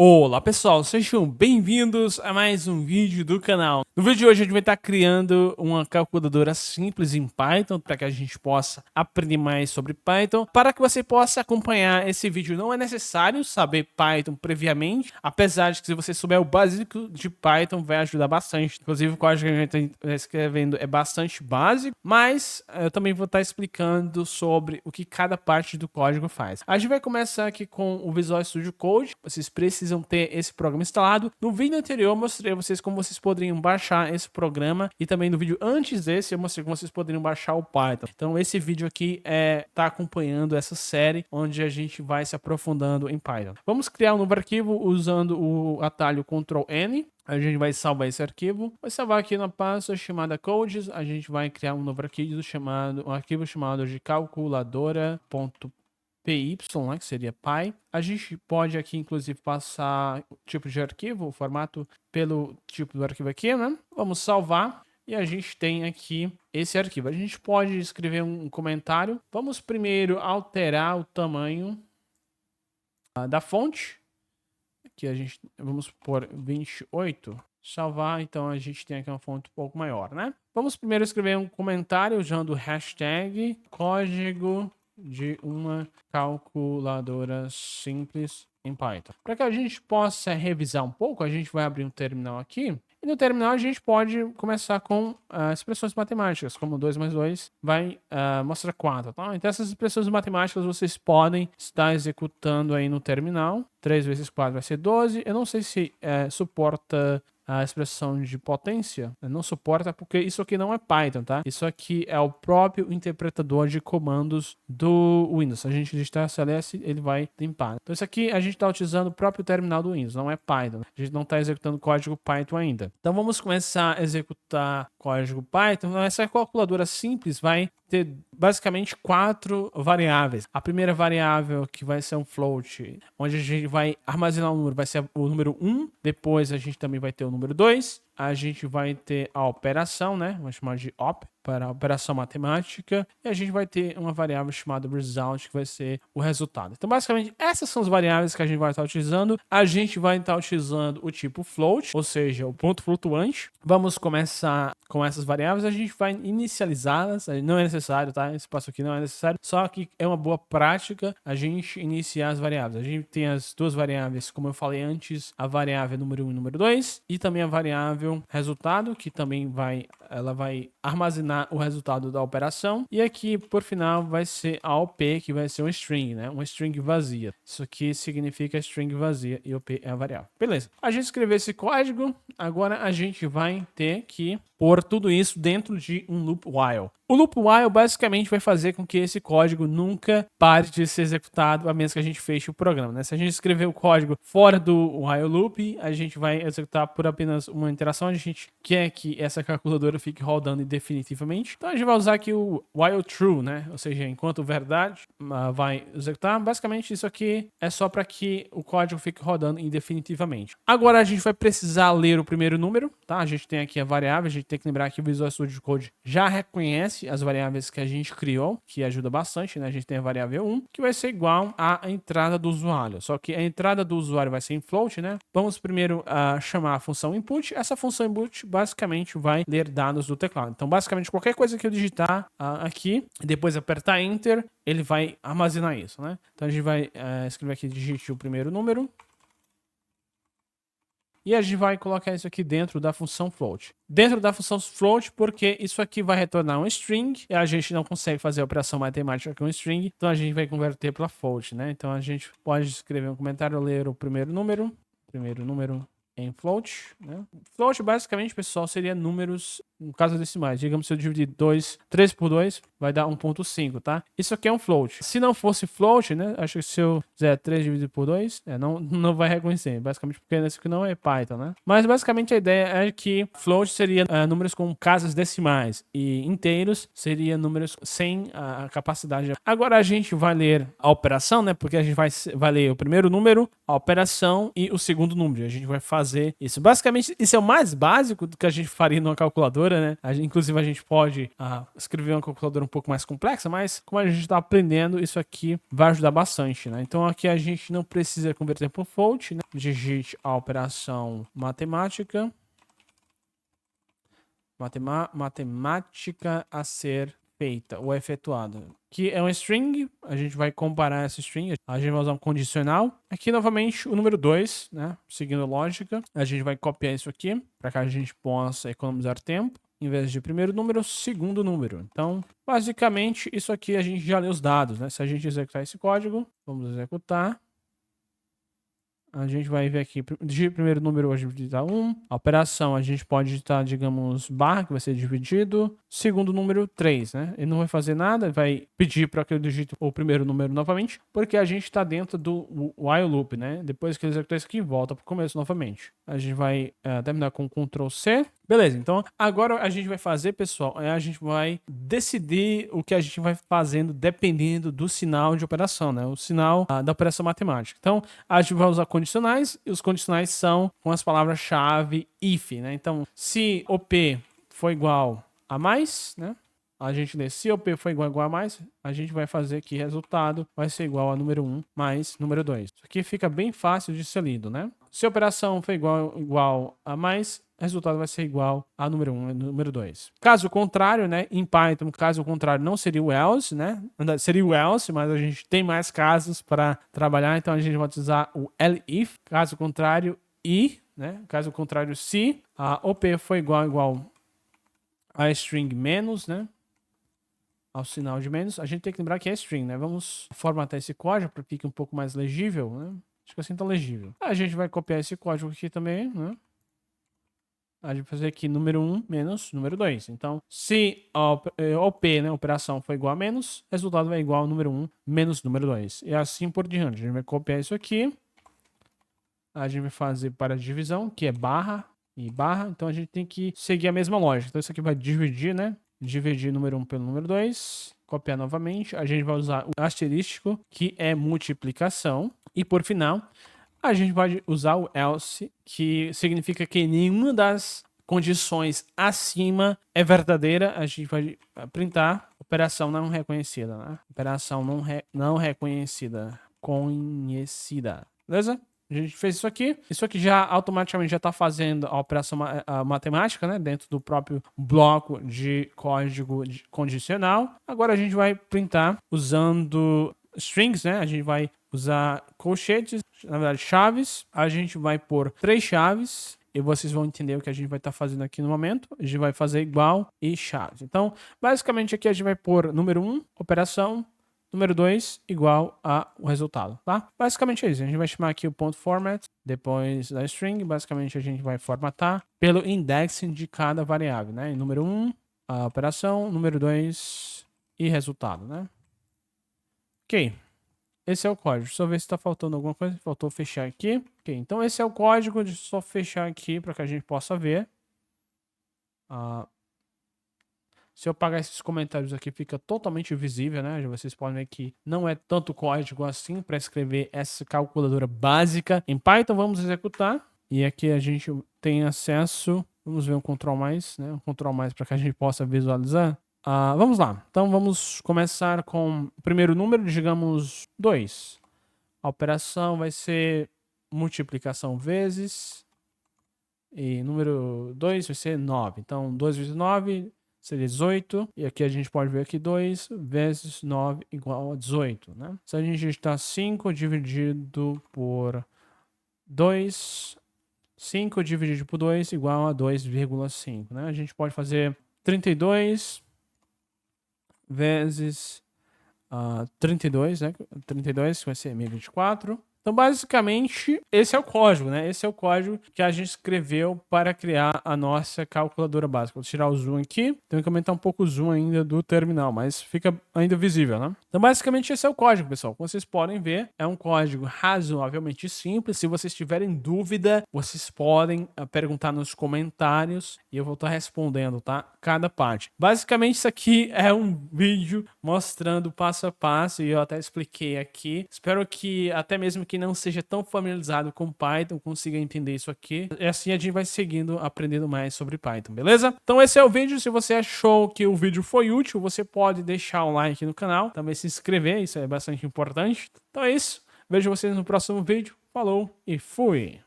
Olá pessoal, sejam bem-vindos a mais um vídeo do canal. No vídeo de hoje a gente vai estar criando uma calculadora simples em Python para que a gente possa aprender mais sobre Python. Para que você possa acompanhar esse vídeo, não é necessário saber Python previamente, apesar de que se você souber o básico de Python vai ajudar bastante. Inclusive o código que a gente está escrevendo é bastante básico, mas eu também vou estar explicando sobre o que cada parte do código faz. A gente vai começar aqui com o Visual Studio Code. Vocês precisam ter esse programa instalado. No vídeo anterior eu mostrei a vocês como vocês poderiam baixar esse programa e também no vídeo antes desse eu mostrei como vocês poderiam baixar o Python. Então esse vídeo aqui tá acompanhando essa série onde a gente vai se aprofundando em Python. Vamos criar um novo arquivo usando o atalho Ctrl N. A gente vai salvar esse arquivo, vai salvar aqui na pasta chamada codes. A gente vai criar um novo arquivo chamado de calculadora.py, né, que seria Py. A gente pode aqui, inclusive, passar o tipo de arquivo, o formato pelo tipo do arquivo aqui, né? Vamos salvar e a gente tem aqui esse arquivo. A gente pode escrever um comentário. Vamos primeiro alterar o tamanho da fonte. Aqui vamos pôr 28. Salvar, então a gente tem aqui uma fonte um pouco maior, né? Vamos primeiro escrever um comentário usando o hashtag código de uma calculadora simples em Python. Para que a gente possa revisar um pouco, a gente vai abrir um terminal aqui. E no terminal a gente pode começar com expressões matemáticas, como 2 mais 2 vai mostrar 4. Tá? Então essas expressões matemáticas vocês podem estar executando aí no terminal. 3 vezes 4 vai ser 12. Eu não sei se suporta a expressão de potência. Não suporta porque isso aqui não é Python, tá? Isso aqui é o próprio interpretador de comandos do Windows. A gente digitar CLS, ele vai limpar. Então isso aqui a gente está utilizando o próprio terminal do Windows, não é Python. A gente não está executando código Python ainda. Então vamos começar a executar código Python. Essa calculadora simples vai ter basicamente 4 variáveis. A primeira variável que vai ser um float, onde a gente vai armazenar o número, vai ser o número 1. Depois a gente também vai ter o número 2. A gente vai ter a operação, né? Vamos chamar de op, para a operação matemática. E a gente vai ter uma variável chamada result, que vai ser o resultado. Então, basicamente, essas são as variáveis que a gente vai estar utilizando. A gente vai estar utilizando o tipo float, ou seja, o ponto flutuante. Vamos começar com essas variáveis. A gente vai inicializá-las. Não é necessário, tá? Esse passo aqui não é necessário. Só que é uma boa prática a gente iniciar as variáveis. A gente tem as duas variáveis, como eu falei antes, a variável número 1 e número 2. E também a variável resultado, que também ela vai armazenar o resultado da operação. E aqui, por final, vai ser a OP, que vai ser um string, né? Uma string vazia. Isso aqui significa string vazia e OP é a variável. Beleza. A gente escreveu esse código, agora a gente vai ter que pôr tudo isso dentro de um loop while. O loop while basicamente vai fazer com que esse código nunca pare de ser executado, a menos que a gente feche o programa, né? Se a gente escrever o código fora do while loop, a gente vai executar por apenas uma interação. A gente quer que essa calculadora fique rodando indefinitivamente. Então a gente vai usar aqui o while true, né? Ou seja, enquanto verdade vai executar. Basicamente isso aqui é só para que o código fique rodando indefinitivamente. Agora a gente vai precisar ler o primeiro número, tá? A gente tem aqui a variável, a gente tem que lembrar que o Visual Studio Code já reconhece as variáveis que a gente criou, que ajuda bastante, né? A gente tem a variável 1, que vai ser igual à entrada do usuário. Só que a entrada do usuário vai ser em float, né? Vamos primeiro chamar a função input. Essa função input basicamente vai ler dados do teclado. Então, basicamente, qualquer coisa que eu digitar aqui, e depois apertar Enter, ele vai armazenar isso, né? Então, a gente vai escrever aqui, digite o primeiro número. E a gente vai colocar isso aqui dentro da função float. Dentro da função float, porque isso aqui vai retornar um string, e a gente não consegue fazer a operação matemática com string, então a gente vai converter para float, né? Então a gente pode escrever um comentário, ler o primeiro número em float, né? Float, basicamente, pessoal, seria números, no caso decimais. Digamos, se eu dividir 3 por 2, vai dar 1.5, tá? Isso aqui é um float. Se não fosse float, né? Acho que se eu fizer 3 dividido por 2, não vai reconhecer. Basicamente, porque esse aqui não é Python, né? Mas, basicamente, a ideia é que float seria números com casas decimais e inteiros seria números sem a capacidade. Agora, a gente vai ler a operação, né? Porque a gente vai ler o primeiro número, a operação e o segundo número. A gente vai fazer fazer isso. Basicamente, isso é o mais básico do que a gente faria numa calculadora, né? Inclusive, a gente pode escrever uma calculadora um pouco mais complexa, mas como a gente está aprendendo, isso aqui vai ajudar bastante, né? Então, aqui a gente não precisa converter por float, né? Digite a operação matemática. Matemática a ser feita ou efetuada. Aqui é um string, a gente vai comparar essa string, a gente vai usar um condicional. Aqui, novamente, o número 2, né? Seguindo a lógica, a gente vai copiar isso aqui, para que a gente possa economizar tempo. Em vez de primeiro número, segundo número. Então, basicamente, isso aqui a gente já lê os dados, né? Se a gente executar esse código, vamos executar. A gente vai ver aqui, de primeiro número a gente vai digitar 1. A operação a gente pode digitar, digamos, barra, que vai ser dividido. Segundo número, 3, né? Ele não vai fazer nada, vai pedir para que eu digite o primeiro número novamente, porque a gente está dentro do while loop, né? Depois que ele executar isso aqui, volta para o começo novamente. A gente vai terminar com Ctrl C. Beleza, então agora a gente vai fazer, pessoal, a gente vai decidir o que a gente vai fazendo dependendo do sinal de operação, né? O sinal da operação matemática. Então, a gente vai usar condicionais, e os condicionais são com as palavras-chave if, né? Então, se OP for igual a mais, né? A gente lê se OP for igual a mais, a gente vai fazer que resultado vai ser igual a número 1 mais número 2. Isso aqui fica bem fácil de ser lido, né? Se a operação for igual a mais, o resultado vai ser igual a número 1 e número 2. Caso contrário, né, em Python, caso contrário não seria o else, né? Seria o else, mas a gente tem mais casos para trabalhar, então a gente vai utilizar o elif. Caso contrário, i, né? Caso contrário, se a OP for igual a string menos, né? Ao sinal de menos, a gente tem que lembrar que é string, né? Vamos formatar esse código para que fique um pouco mais legível, né? Acho que assim tá legível. A gente vai copiar esse código aqui também, né? A gente vai fazer aqui número 1 menos número 2. Então, se a OP, né, a operação for igual a menos, o resultado vai igual ao número 1 menos número 2. E assim por diante. A gente vai copiar isso aqui. A gente vai fazer para a divisão, que é barra e barra. Então, a gente tem que seguir a mesma lógica. Então, isso aqui vai dividir, né? Dividir número 1 pelo número 2. Copiar novamente. A gente vai usar o asterístico, que é multiplicação. E por final, a gente pode usar o else, que significa que nenhuma das condições acima é verdadeira. A gente vai printar operação não reconhecida, né? Operação não reconhecida. Conhecida. Beleza? A gente fez isso aqui. Isso aqui já automaticamente já está fazendo a operação matemática, né? Dentro do próprio bloco de código condicional. Agora a gente vai printar usando strings, né? A gente vai usar colchetes, na verdade chaves. A gente vai pôr 3 chaves. E vocês vão entender o que a gente vai estar fazendo aqui no momento. A gente vai fazer igual e chaves. Então, basicamente aqui a gente vai pôr número 1, operação. Número 2 igual ao resultado, tá? Basicamente é isso. A gente vai chamar aqui o ponto format, depois da string. Basicamente a gente vai formatar pelo indexing de cada variável, né? Número 1, a operação. Número 2 e resultado, né? Ok. Esse é o código. Só ver se está faltando alguma coisa. Faltou fechar aqui. Ok. Então esse é o código. Deixa eu só fechar aqui para que a gente possa ver. Se eu apagar esses comentários aqui, fica totalmente visível, né? Vocês podem ver que não é tanto código assim para escrever essa calculadora básica. Em Python, vamos executar. E aqui a gente tem acesso... Vamos ver um Ctrl+, né? Um Ctrl+ para que a gente possa visualizar. Vamos lá. Então, vamos começar com o primeiro número, digamos 2. A operação vai ser multiplicação vezes. E número 2 vai ser 9. Então, 2 vezes 9... seria 18, e aqui a gente pode ver aqui 2 vezes 9 igual a 18, né? Se a gente digitar 5 dividido por 2, 5 dividido por 2 igual a 2,5, né? A gente pode fazer 32 vezes 32, né? 32 que vai ser 1024. Então, basicamente, esse é o código, né? Esse é o código que a gente escreveu para criar a nossa calculadora básica. Vou tirar o zoom aqui. Tenho que aumentar um pouco o zoom ainda do terminal, mas fica ainda visível, né? Então, basicamente, esse é o código, pessoal. Como vocês podem ver, é um código razoavelmente simples. Se vocês tiverem dúvida, vocês podem perguntar nos comentários e eu vou estar respondendo, tá? Cada parte. Basicamente, isso aqui é um vídeo mostrando passo a passo e eu até expliquei aqui. Espero que até mesmo que não seja tão familiarizado com Python consiga entender isso aqui. E assim a gente vai seguindo, aprendendo mais sobre Python, beleza? Então esse é o vídeo. Se você achou que o vídeo foi útil, você pode deixar o like no canal, também se inscrever, isso é bastante importante. Então é isso. Vejo vocês no próximo vídeo. Falou e fui!